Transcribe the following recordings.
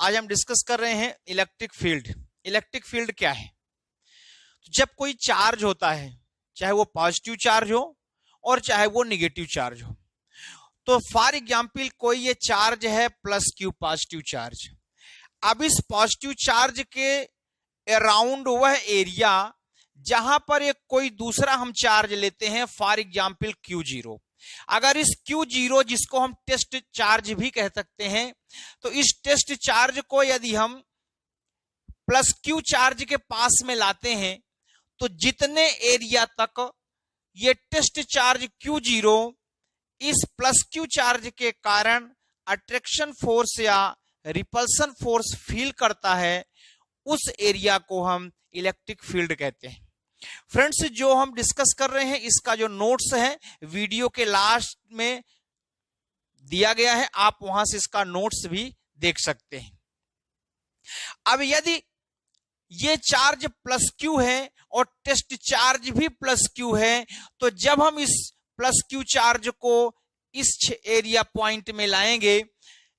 आज हम डिस्कस कर रहे हैं इलेक्ट्रिक फील्ड। इलेक्ट्रिक फील्ड क्या है? तो जब कोई चार्ज होता है, चाहे वो पॉजिटिव चार्ज हो और चाहे वो निगेटिव चार्ज हो, तो फॉर एग्जाम्पल कोई ये चार्ज है प्लस क्यू, पॉजिटिव चार्ज। अब इस पॉजिटिव चार्ज के अराउंड वह एरिया जहां पर एक कोई दूसरा हम चार्ज लेते हैं, फॉर एग्जाम्पल Q0। अगर इस Q0 जिसको हम टेस्ट चार्ज भी कह सकते हैं, तो इस टेस्ट चार्ज को यदि हम प्लस क्यू चार्ज के पास में लाते हैं, तो जितने एरिया तक ये टेस्ट चार्ज Q0 इस प्लस क्यू चार्ज के कारण अट्रैक्शन फोर्स या रिपल्सन फोर्स फील करता है, उस एरिया को हम इलेक्ट्रिक फील्ड कहते हैं। फ्रेंड्स, जो हम डिस्कस कर रहे हैं इसका जो नोट्स है वीडियो के लास्ट में दिया गया है, आप वहां से इसका नोट्स भी देख सकते हैं। अब यदि ये चार्ज प्लस क्यू है और टेस्ट चार्ज भी प्लस क्यू है, तो जब हम इस प्लस क्यू चार्ज को इस एरिया पॉइंट में लाएंगे,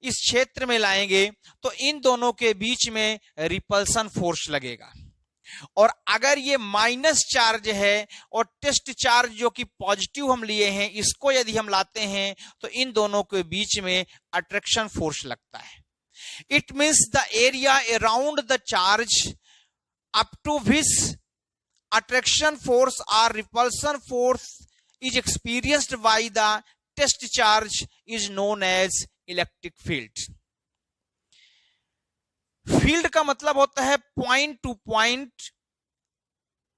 इस क्षेत्र में लाएंगे, तो इन दोनों के बीच में रिपल्सन फोर्स लगेगा। और अगर ये माइनस चार्ज है और टेस्ट चार्ज जो कि पॉजिटिव हम लिए हैं, इसको यदि हम लाते हैं, तो इन दोनों के बीच में अट्रैक्शन फोर्स लगता है। It means the area around the charge up to which attraction force or repulsion force is experienced by the test charge is known as electric field. Field का मतलब होता है पॉइंट टू पॉइंट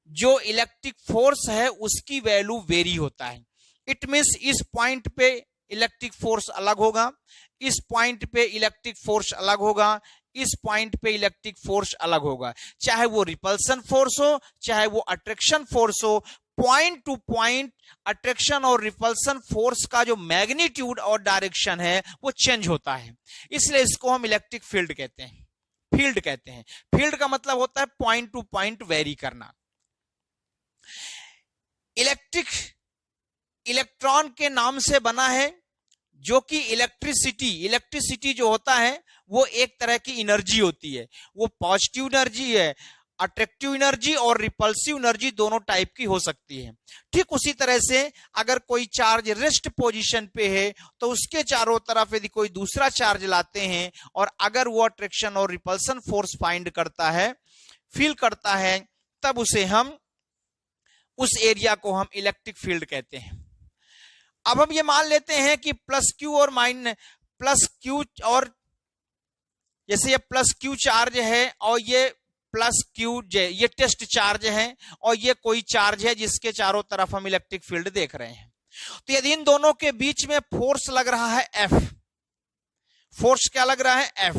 जो electric force है उसकी value very होता है। It means इस पॉइंट पे इलेक्ट्रिक फोर्स अलग होगा, इस पॉइंट पे इलेक्ट्रिक फोर्स अलग होगा, इस पॉइंट पे इलेक्ट्रिक फोर्स अलग होगा। चाहे वो रिपल्सन फोर्स हो, चाहे वो अट्रैक्शन फोर्स हो, पॉइंट टू पॉइंट अट्रैक्शन और रिपल्सन फोर्स का जो मैग्नीट्यूड और डायरेक्शन है वो चेंज होता है। इसलिए इसको हम इलेक्ट्रिक फील्ड कहते हैं, फील्ड कहते हैं। फील्ड का मतलब होता है पॉइंट टू पॉइंट वेरी करना। इलेक्ट्रिक इलेक्ट्रॉन के नाम से बना है, जो कि इलेक्ट्रिसिटी जो होता है वो एक तरह की एनर्जी होती है। वो पॉजिटिव एनर्जी है, अट्रैक्टिव एनर्जी और रिपल्सिव एनर्जी दोनों टाइप की हो सकती है। ठीक उसी तरह से अगर कोई चार्ज रेस्ट पोजीशन पे है, तो उसके चारों तरफ यदि कोई दूसरा चार्ज लाते हैं और अगर वो अट्रैक्शन और रिपल्सन फोर्स फाइंड करता है, फील करता है, तब उसे हम उस एरिया को हम इलेक्ट्रिक फील्ड कहते हैं। अब हम ये मान लेते हैं कि प्लस क्यू और जैसे ये प्लस क्यू चार्ज है और ये प्लस क्यू ये टेस्ट चार्ज है और ये कोई चार्ज है जिसके चारों तरफ हम इलेक्ट्रिक फील्ड देख रहे हैं। तो यदि इन दोनों के बीच में फोर्स लग रहा है F, फोर्स क्या लग रहा है F,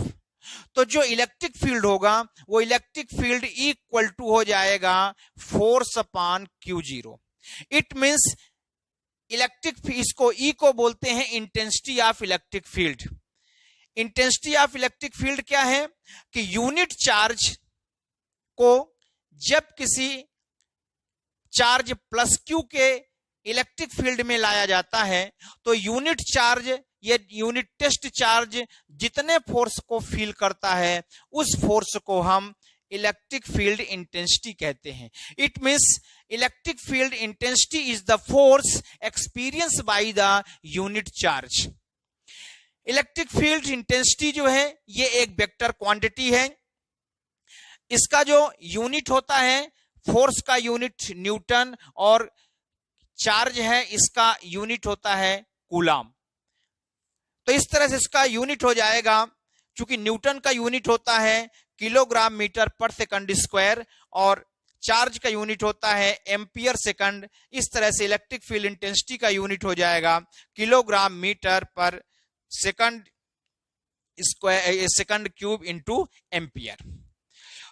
तो जो इलेक्ट्रिक फील्ड होगा वो इलेक्ट्रिक फील्ड इक्वल टू हो जाएगा force upon Q0। It means इसको E को बोलते हैं intensity of electric field. Intensity of electric field क्या है कि यूनिट चार्ज को जब किसी चार्ज प्लस क्यू के इलेक्ट्रिक फील्ड में लाया जाता है, तो यूनिट चार्ज ये यूनिट टेस्ट चार्ज जितने फोर्स को फील करता है, उस फोर्स को हम इलेक्ट्रिक फील्ड इंटेंसिटी कहते हैं। It means electric field intensity is the force experience by the unit charge. Electric field intensity जो है ये एक वेक्टर क्वांटिटी है। इसका जो यूनिट होता है, फोर्स का यूनिट न्यूटन और चार्ज है इसका यूनिट होता है कूलाम। तो इस तरह से इसका यूनिट हो जाएगा, चूंकि न्यूटन का यूनिट होता है किलोग्राम मीटर पर सेकंड स्क्वायर और चार्ज का यूनिट होता है एम्पियर सेकंड। इस तरह से इलेक्ट्रिक फील्ड इंटेंसिटी का यूनिट हो जाएगा किलोग्राम मीटर पर second square, second cube into ampere.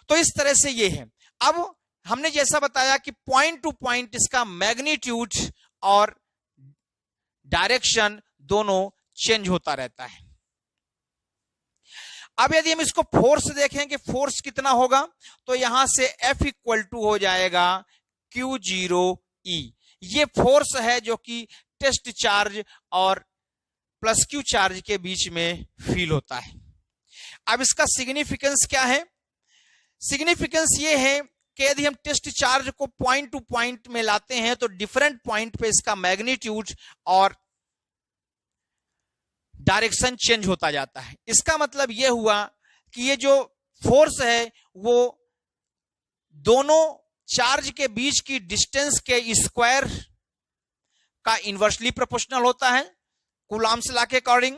तो इस तरह से ये है। अब हमने जैसा बताया कि पॉइंट टू पॉइंट इसका मैग्नीट्यूड और डायरेक्शन दोनों चेंज होता रहता है। अब यदि हम इसको फोर्स देखें कि फोर्स कितना होगा, तो यहां से F इक्वल टू हो जाएगा Q0E। ये फोर्स है जो कि टेस्ट चार्ज और प्लस क्यू चार्ज के बीच में फील होता है। अब इसका सिग्निफिकेंस क्या है? सिग्निफिकेंस ये है कि यदि हम टेस्ट चार्ज को पॉइंट टू पॉइंट में लाते हैं तो डिफरेंट पॉइंट पे इसका मैग्नीट्यूड और डायरेक्शन चेंज होता जाता है। इसका मतलब यह हुआ कि ये जो फोर्स है वो दोनों चार्ज के बीच की डिस्टेंस के स्क्वायर का इनवर्सली प्रोपोर्शनल होता है कूलॉम्स लॉ के अकॉर्डिंग,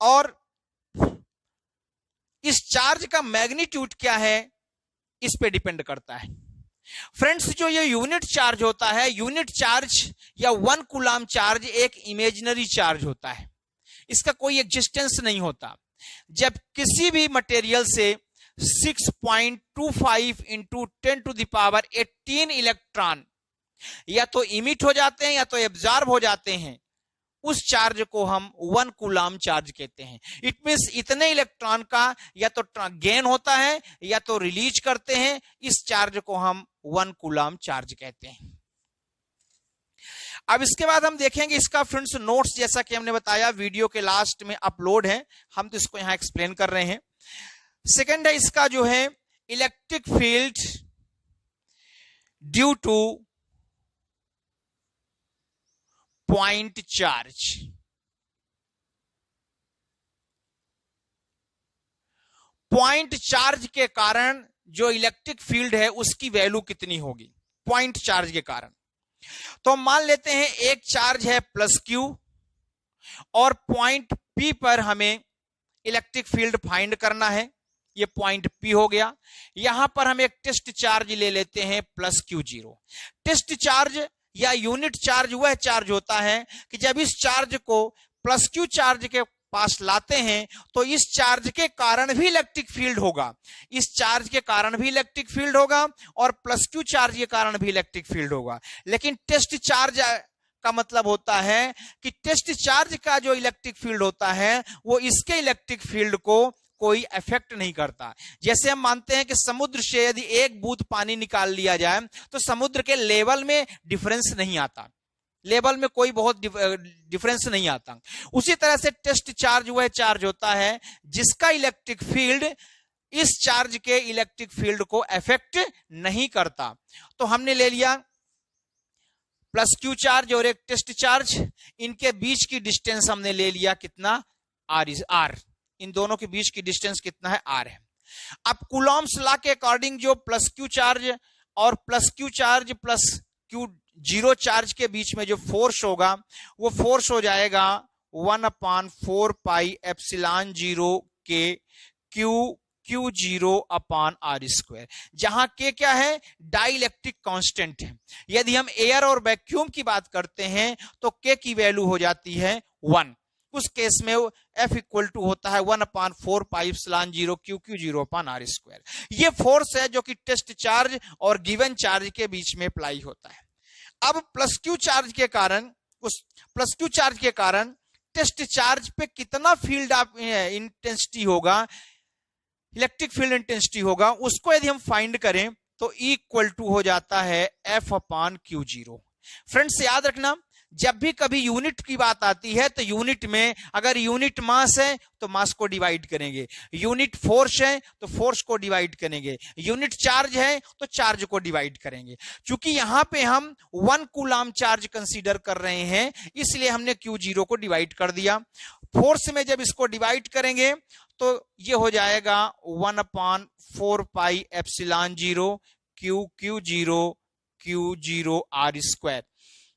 और इस चार्ज का मैग्नीट्यूड क्या है इस पे डिपेंड करता है। फ्रेंड्स, जो ये यूनिट चार्ज होता है, यूनिट चार्ज या 1 कूलॉम चार्ज एक इमेजिनरी चार्ज होता है, इसका कोई एग्जिस्टेंस नहीं होता। जब किसी भी मटेरियल से 6.25 into 10 to the power 18 electron या तो इमिट हो जाते हैं या तो एब्जॉर्ब हो जाते हैं, उस चार्ज को हम 1 कूलॉम चार्ज कहते हैं। इट मींस इतने इलेक्ट्रॉन का या तो गेन होता है या तो रिलीज करते हैं, इस चार्ज को हम 1 कूलॉम चार्ज कहते हैं। अब इसके बाद हम देखेंगे इसका फ्रेंड्स नोट्स, जैसा कि हमने बताया वीडियो के लास्ट में अपलोड है, हम तो इसको यहां एक्सप्लेन कर रहे हैं। सेकंड है इसका जो है electric field due to point charge. Point charge के कारण जो इलेक्ट्रिक फील्ड है उसकी वैल्यू कितनी होगी पॉइंट चार्ज के कारण। तो मान लेते हैं एक चार्ज है प्लस क्यू और पॉइंट पी पर हमें इलेक्ट्रिक फील्ड फाइंड करना है, ये पॉइंट पी हो गया। यहां पर हम एक टेस्ट चार्ज ले लेते हैं plus q zero. Test charge या यूनिट चार्ज वह चार्ज होता है कि जब इस चार्ज को प्लस क्यू चार्ज के पास लाते हैं तो इस चार्ज के कारण भी इलेक्ट्रिक फील्ड होगा, इस चार्ज के कारण भी इलेक्ट्रिक फील्ड होगा और प्लस क्यू चार्ज के कारण भी इलेक्ट्रिक फील्ड होगा। लेकिन टेस्ट चार्ज का मतलब होता है कि टेस्ट चार्ज का जो इलेक्ट्रिक फील्ड होता है वो इसके इलेक्ट्रिक फील्ड को कोई इफेक्ट नहीं करता। जैसे हम मानते हैं कि समुद्र से यदि एक बूंद पानी निकाल लिया जाए तो समुद्र के लेवल में डिफरेंस नहीं आता, लेवल में कोई बहुत डिफरेंस नहीं आता। उसी तरह से टेस्ट चार्ज वह चार्ज होता है जिसका इलेक्ट्रिक फील्ड इस चार्ज के इलेक्ट्रिक फील्ड को अफेक्ट नहीं करता। तो हमने ले लिया प्लस क्यू चार्ज और एक टेस्ट चार्ज, इनके बीच की डिस्टेंस हमने ले लिया कितना आर, इन दोनों के बीच की डिस्टेंस कितना है आर है। अब कूलॉम्स लॉ के अकॉर्डिंग जो प्लस क्यू चार्ज और plus Q charge plus q zero charge के बीच में जो फोर्स होगा वो फोर्स हो जाएगा 1/4 पाई एप्सिलॉन जीरो के q zero upon r square, जहां के क्या है डाइलेक्ट्रिक कांस्टेंट है। यदि हम एयर और वैक्यूम की बात करते हैं तो के की वैल्यू हो जाती है 1, उस केस में F इक्वल टू होता है 1/4 pi epsilon zero q zero upon r square. ये फोर्स है जो कि टेस्ट चार्ज और गिवन चार्ज के बीच में अप्लाई होता है। अब प्लस क्यू चार्ज के कारण, उस प्लस क्यू चार्ज के कारण टेस्ट चार्ज पे कितना फील्ड ऑफ इंटेंसिटी होगा, इलेक्ट्रिक फील्ड इंटेंसिटी होगा, उसको यदि हम फाइंड करें तो E इक्वल टू हो जाता है F upon q zero. Friends याद रखना, जब भी कभी यूनिट की बात आती है तो यूनिट में अगर यूनिट मास है तो मास को डिवाइड करेंगे, यूनिट फोर्स है तो फोर्स को डिवाइड करेंगे, यूनिट चार्ज है तो चार्ज को डिवाइड करेंगे। क्योंकि यहां पे हम 1 कूलॉम चार्ज कंसीडर कर रहे हैं इसलिए हमने क्यू जीरो को डिवाइड कर दिया। फोर्स में जब इसको डिवाइड करेंगे तो ये हो जाएगा 1/4 pi epsilon zero q zero r square.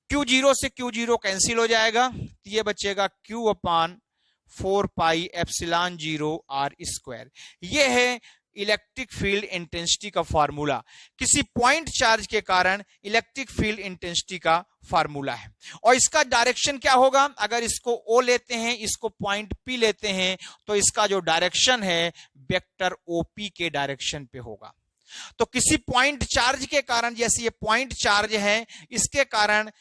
Q zero से क्यू जीरो कैंसिल हो जाएगा, ये बचेगा Q/4 pi epsilon zero r square. ये है इलेक्ट्रिक फील्ड इंटेंसिटी का फार्मूला, किसी पॉइंट चार्ज के कारण इलेक्ट्रिक फील्ड इंटेंसिटी का फार्मूला है। और इसका डायरेक्शन क्या होगा, अगर इसको O लेते हैं, इसको पॉइंट P लेते हैं तो इसका जो डायरेक्शन है वेक्टर OP के डायरेक्शन पे होगा। तो किसी पॉइंट चार्ज के कारण, जैसे ये पॉइंट चार्ज है, इसके कारण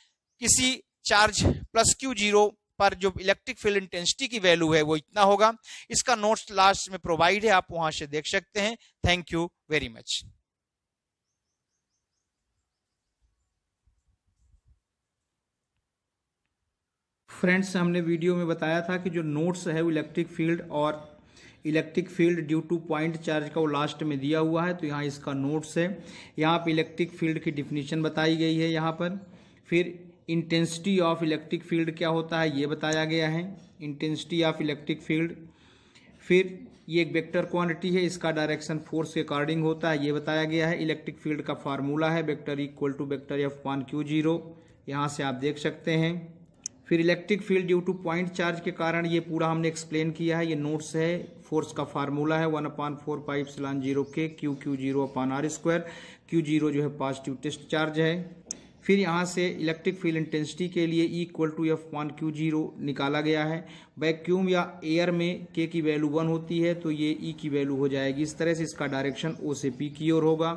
किसी चार्ज प्लस क्यू जीरो पर जो इलेक्ट्रिक फील्ड इंटेंसिटी की वैल्यू है वो इतना होगा। इसका नोट्स लास्ट में प्रोवाइड है, आप वहां से देख सकते हैं। Thank you very much. Friends, हमने वीडियो में बताया था कि जो नोट्स है वो इलेक्ट्रिक फील्ड और electric field due to point charge का वो लास्ट में दिया हुआ है, तो यहाँ इसका नोट्स है। यहाँ पे इलेक्ट्रिक फील्ड की डिफिनीशन बताई गई है यहाँ पर। फिर इंटेंसिटी ऑफ इलेक्ट्रिक फील्ड क्या होता है ये बताया गया है, इंटेंसिटी ऑफ इलेक्ट्रिक फील्ड। फिर ये एक वेक्टर क्वांटिटी है, इसका डायरेक्शन फोर्स के अकॉर्डिंग होता है ये बताया गया है। इलेक्ट्रिक फील्ड का फार्मूला है vector equal to vector F upon q zero, यहाँ से आप देख सकते हैं। फिर electric field due to point charge के कारण ये पूरा हमने एक्सप्लेन किया है, ये नोट्स है। फोर्स का फार्मूला है 1/4πε0 के q zero upon r square. Q zero जो है पॉजिटिव टेस्ट चार्ज है। फिर यहाँ से इलेक्ट्रिक फील्ड इंटेंसिटी के लिए E equal to F upon q zero निकाला गया है। वैक्यूम या एयर में K की वैल्यू 1 होती है, तो ये E की वैल्यू हो जाएगी इस तरह से। इसका डायरेक्शन O से P की ओर होगा।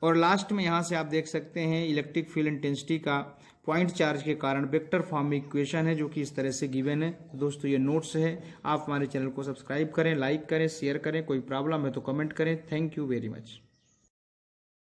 और लास्ट में यहाँ से आप देख सकते हैं इलेक्ट्रिक फील्ड इंटेंसिटी का पॉइंट चार्ज के कारण वेक्टर फॉर्म में इक्वेशन है, जो कि इस तरह से गिवन है। तो दोस्तों ये नोट्स है। आप हमारे चैनल को सब्सक्राइब करें, लाइक करें, शेयर करें। कोई प्रॉब्लम है तो कमेंट करें। Thank you very much.